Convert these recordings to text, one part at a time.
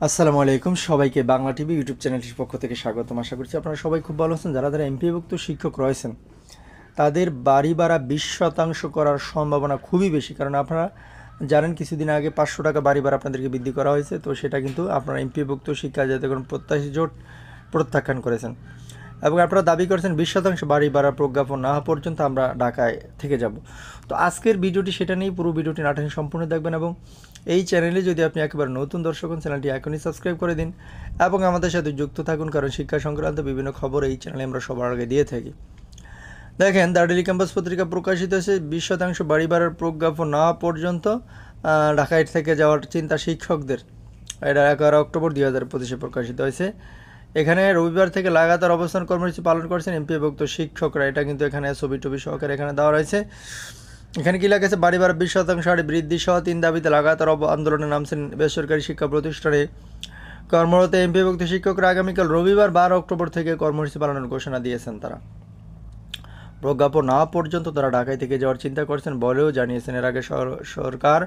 আসসালামু আলাইকুম সবাইকে বাংলা টিভি ইউটিউব চ্যানেলটির পক্ষ থেকে স্বাগতম। আশা করছি আপনারা সবাই খুব ভালো আছেন। যারা এমপিওভুক্ত শিক্ষক রয়েছেন তাদের বাড়ি ভাড়া 20% করার সম্ভাবনা খুবই বেশি, কারণ আপনারা জানেন কিছুদিন আগে 500 টাকা বাড়ি ভাড়া আপনাদেরকে বৃদ্ধি করা হয়েছে। তো সেটা কিন্তু আপনারা এমপিওভুক্ত শিক্ষা জাতীয়করণ প্রত্যাশী জোট প্রত্যাখ্যান করেছেন এবং আপনারা দাবি করেছেন 20% বাড়ি ভাড়া প্রজ্ঞাপন না হওয়া পর্যন্ত আমরা ঢাকায় থেকে যাব। তো আজকের ভিডিওটি সেটা নিয়ে, পুরো ভিডিওটি নাটক সম্পূর্ণ দেখবেন এবং এই চ্যানেলে যদি আপনি একেবারে নতুন দর্শক হন চ্যানেলটি এখনই সাবস্ক্রাইব করে দিন এবং আমাদের সাথে যুক্ত থাকুন, কারণ শিক্ষা সংক্রান্ত বিভিন্ন খবর এই চ্যানেলে আমরা সবার আগে দিয়ে থাকি। দেখেন, দ্য ডেইলি ক্যাম্পাস পত্রিকা প্রকাশিত হয়েছে 20% বাড়ি ভাড়ার প্রজ্ঞাপন না হওয়া পর্যন্ত ঢাকায় থেকে যাওয়ার চিন্তা শিক্ষকদের। এটা 11 অক্টোবর 2025 প্রকাশিত হয়েছে। এখানে রবিবার থেকে লাগাতার অবস্থান কর্মসূচি পালন করছেন এমপিওভুক্ত শিক্ষকরা। এটা কিন্তু এখানে ছবি সহকারে এখানে দেওয়া রয়েছে। এখানে কি লেগেছে, বাড়ি ভাড়া 20% হারে বৃদ্ধি সহ 3 দাবিতে লাগাতার আন্দোলনে নামছেন বেসরকারি শিক্ষা প্রতিষ্ঠানে কর্মরত এমপিওভুক্ত শিক্ষকরা। আগামীকাল রবিবার 12 অক্টোবর থেকে কর্মসূচি পালনের ঘোষণা দিয়েছেন তারা। প্রজ্ঞাপন না পর্যন্ত তারা ঢাকায় থেকে যাওয়ার চিন্তা করছেন বলেও জানিয়েছেন। এর আগে সরকার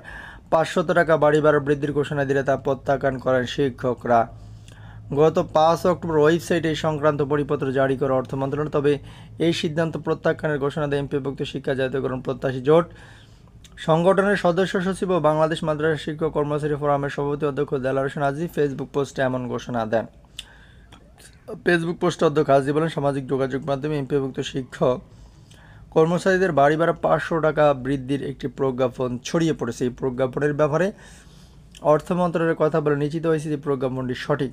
500 টাকা বাড়ি ভাড়া বৃদ্ধির ঘোষণা দিলে তা প্রত্যাখ্যান করেন শিক্ষকরা। গত 5 অক্টোবর ওয়েবসাইটে এই সংক্রান্ত পরিপত্র জারি করে অর্থ মন্ত্রণালয়। তবে এই সিদ্ধান্ত প্রত্যাখ্যানের ঘোষণা দেয় এমপিওভুক্ত শিক্ষা জাতীয়করণ প্রত্যাশী জোট সংগঠনের সদস্য সচিব ও বাংলাদেশ মাদ্রাসা শিক্ষক কর্মচারী ফোরামের সভাপতি অধ্যক্ষ দেলার হোসেন হাজী ফেসবুক পোস্টে এমন ঘোষণা দেন। ফেসবুক পোস্টে অধ্যক্ষ হাজী বলেন, সামাজিক যোগাযোগ মাধ্যমে এমপিওভুক্ত শিক্ষক কর্মচারীদের বাড়ি ভাড়া 500 টাকা বৃদ্ধির একটি প্রজ্ঞাপন ছড়িয়ে পড়েছে। এই প্রজ্ঞাপনের ব্যাপারে অর্থ মন্ত্রণালয়ের কথা বলে নিশ্চিত হয়েছে যে প্রজ্ঞাপনটি সঠিক।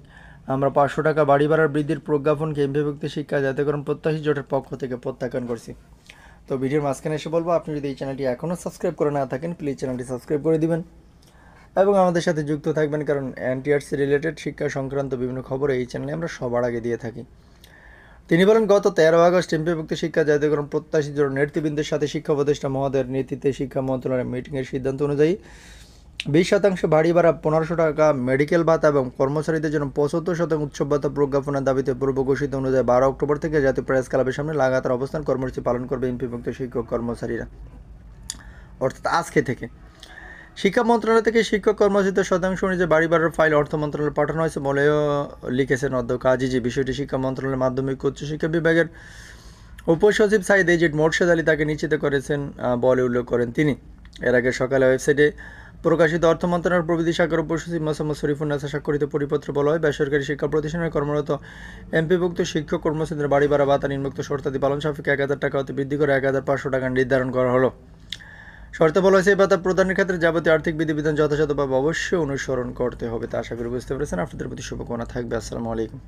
আমরা 500 টাকা বাড়ি ভাড়ার বৃদ্ধির প্রজ্ঞাপনকে এমপিওভুক্ত শিক্ষা জাতীয়করণ প্রত্যাশী জোটের পক্ষ থেকে প্রত্যাখ্যান করছি। তো ভিডিওর মাঝখানে এসে বলবো, আপনি যদি এই চ্যানেলটি এখনও সাবস্ক্রাইব করে না থাকেন প্লিজ চ্যানেলটি সাবস্ক্রাইব করে দিবেন এবং আমাদের সাথে যুক্ত থাকবেন, কারণ এনটিআরসি রিলেটেড শিক্ষা সংক্রান্ত বিভিন্ন খবর এই চ্যানেলে আমরা সবার আগে দিয়ে থাকি। তিনি বলেন, গত 13 আগস্ট এমপিওভুক্ত শিক্ষা জাতীয়করণ প্রত্যাশী জোট নেতৃবৃন্দের সাথে শিক্ষা উপদেষ্টা মহোদয়ের নেতৃত্বে শিক্ষা মন্ত্রণালয়ের মিটিংয়ের সিদ্ধান্ত অনুযায়ী 20% বাড়ি ভাড়া, 1500 টাকা মেডিকেল ভাতা এবং কর্মচারীদের জন্য 75% উৎসব ভাতা প্রজ্ঞাপনের দাবিতে পূর্ব ঘোষিত অনুযায়ী 12 অক্টোবর থেকে জাতীয় প্রেস ক্লাবের সামনে লাগাতার অবস্থান কর্মসূচি পালন করবে এমপিওভুক্ত শিক্ষক কর্মচারীরা, অর্থাৎ আজকে থেকে। শিক্ষা মন্ত্রণালয় থেকে শিক্ষক কর্মচারীদের শতাংশ অনুযায়ী বাড়ি ভাড়ার ফাইল অর্থ মন্ত্রণালয়ে পাঠানো হয়েছে বলেও লিখেছেন অধ্যক্ষ আজিজি। বিষয়টি শিক্ষা মন্ত্রণালয়ের মাধ্যমিক উচ্চশিক্ষা বিভাগের উপসচিব সাইদ এজিড মোর্শেদ আলী তাকে নিশ্চিত করেছেন বলে উল্লেখ করেন তিনি। এর আগে সকালে ওয়েবসাইটে প্রকাশিত অর্থ মন্ত্রণালয়ের প্রবিধি শাখার উপসচিব মোসাম্মদ শরীফুন্নেসা স্বাক্ষরিত পরিপত্রে বলা হয়, বেসরকারি শিক্ষা প্রতিষ্ঠানে কর্মরত এমপিওভুক্ত শিক্ষক কর্মচারীদের বাড়ি ভাড়া ভাতা নিম্নোক্ত শর্তাদি পালন সাপেক্ষে 1000 টাকা হতে বৃদ্ধি করে 1500 টাকা নির্ধারণ করা হলো। শর্তে বলা হয়েছে, এই ভাতা প্রদানের ক্ষেত্রে যাবতীয় আর্থিক বিধিবিধান যথাযথভাবে অবশ্যই অনুসরণ করতে হবে। তা আশা করি বুঝতে পেরেছেন। আপনাদের প্রতি শুভকামনা থাকবে। আসসালামু আলাইকুম।